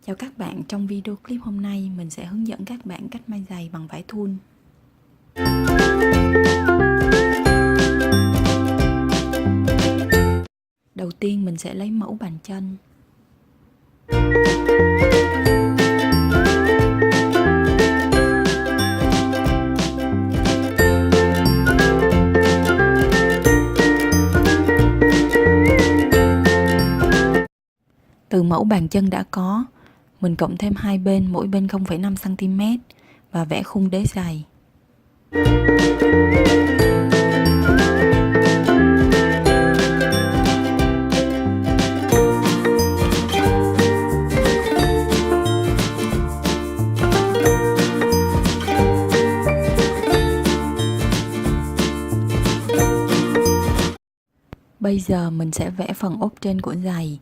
Chào các bạn, trong video clip hôm nay mình sẽ hướng dẫn các bạn cách may giày bằng vải thun. Đầu tiên mình sẽ lấy mẫu bàn chân. Từ mẫu bàn chân đã có, mình cộng thêm hai bên, mỗi bên 0,5 cm và vẽ khung đế giày. Bây giờ mình sẽ vẽ phần ốp trên của giày.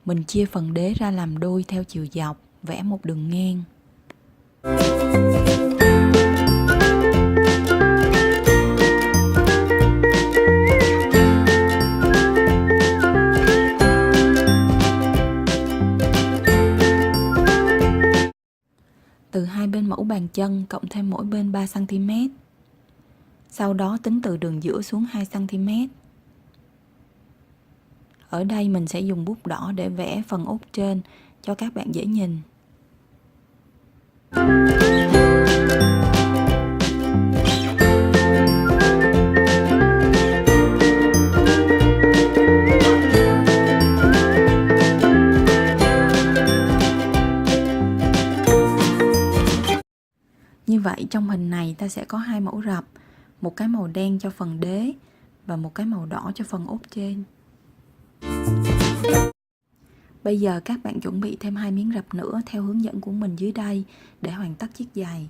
Mình chia phần đế ra làm đôi theo chiều dọc, vẽ một đường ngang. Từ hai bên mẫu bàn chân cộng thêm mỗi bên 3 cm. Sau đó tính từ đường giữa xuống 2 cm. Ở đây mình sẽ dùng bút đỏ để vẽ phần ốp trên cho các bạn dễ nhìn. Như vậy trong hình này ta sẽ có hai mẫu rập, một cái màu đen cho phần đế và một cái màu đỏ cho phần ốp trên. Bây giờ các bạn chuẩn bị thêm 2 miếng rập nữa theo hướng dẫn của mình dưới đây để hoàn tất chiếc giày.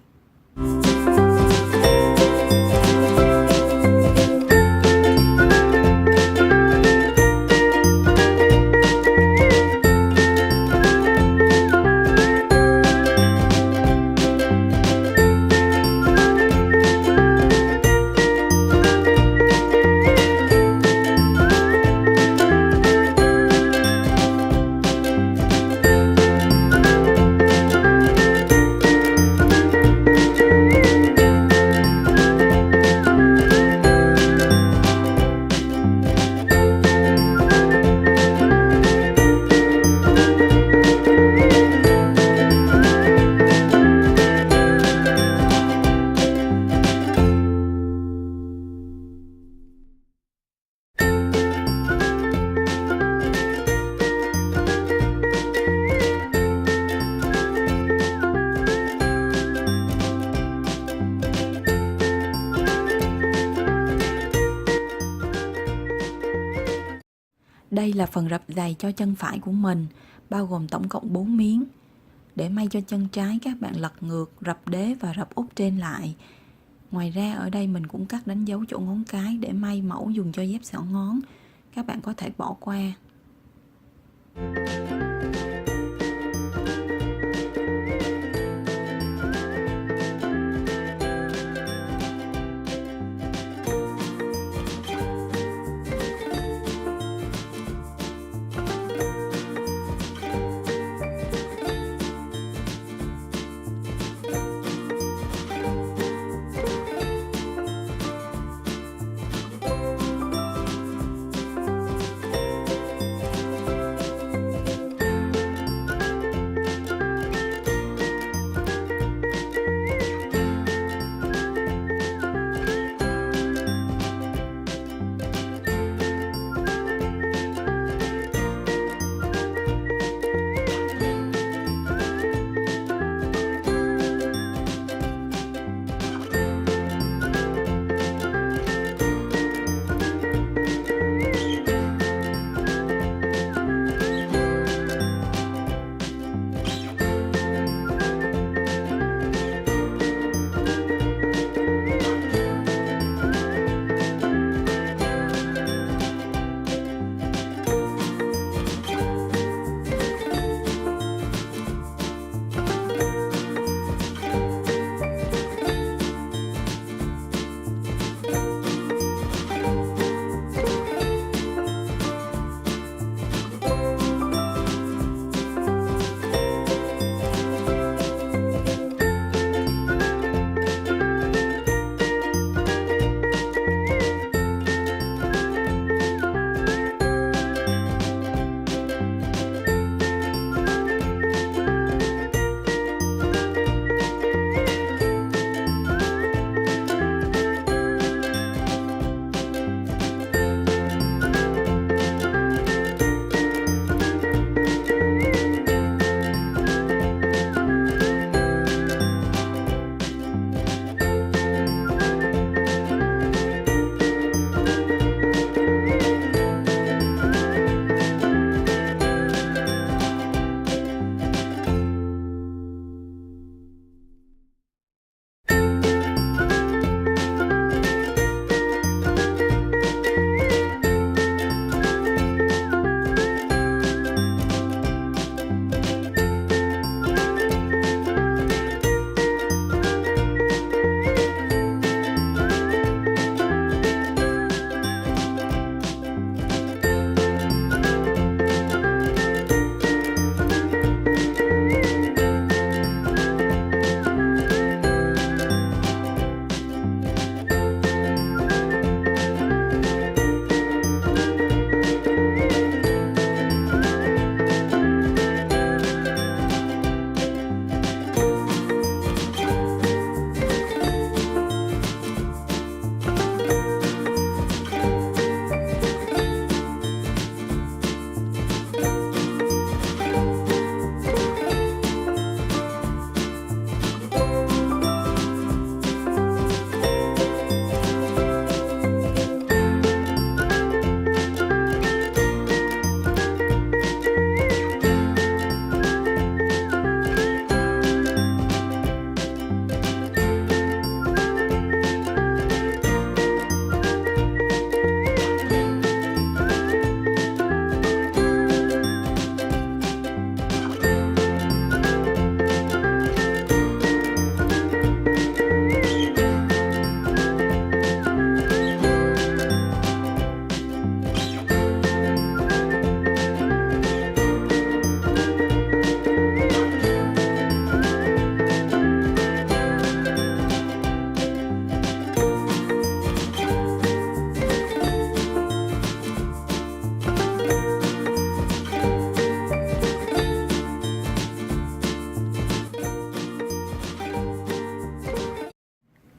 Đây là phần rập giày cho chân phải của mình, bao gồm tổng cộng 4 miếng. Để may cho chân trái, các bạn lật ngược rập đế và rập ốp trên lại. Ngoài ra ở đây mình cũng cắt đánh dấu chỗ ngón cái để may mẫu dùng cho dép xỏ ngón. Các bạn có thể bỏ qua.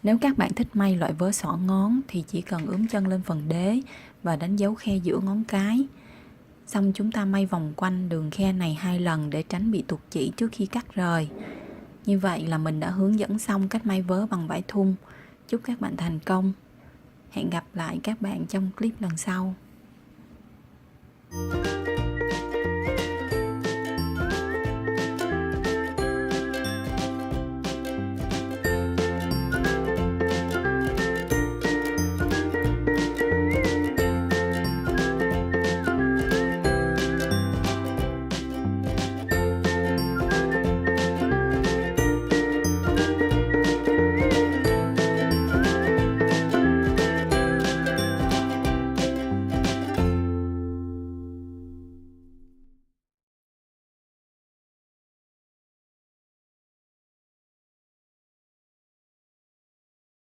Nếu các bạn thích may loại vớ xỏ ngón thì chỉ cần ướm chân lên phần đế và đánh dấu khe giữa ngón cái. Xong chúng ta may vòng quanh đường khe này 2 lần để tránh bị tuột chỉ trước khi cắt rời. Như vậy là mình đã hướng dẫn xong cách may vớ bằng vải thun. Chúc các bạn thành công. Hẹn gặp lại các bạn trong clip lần sau.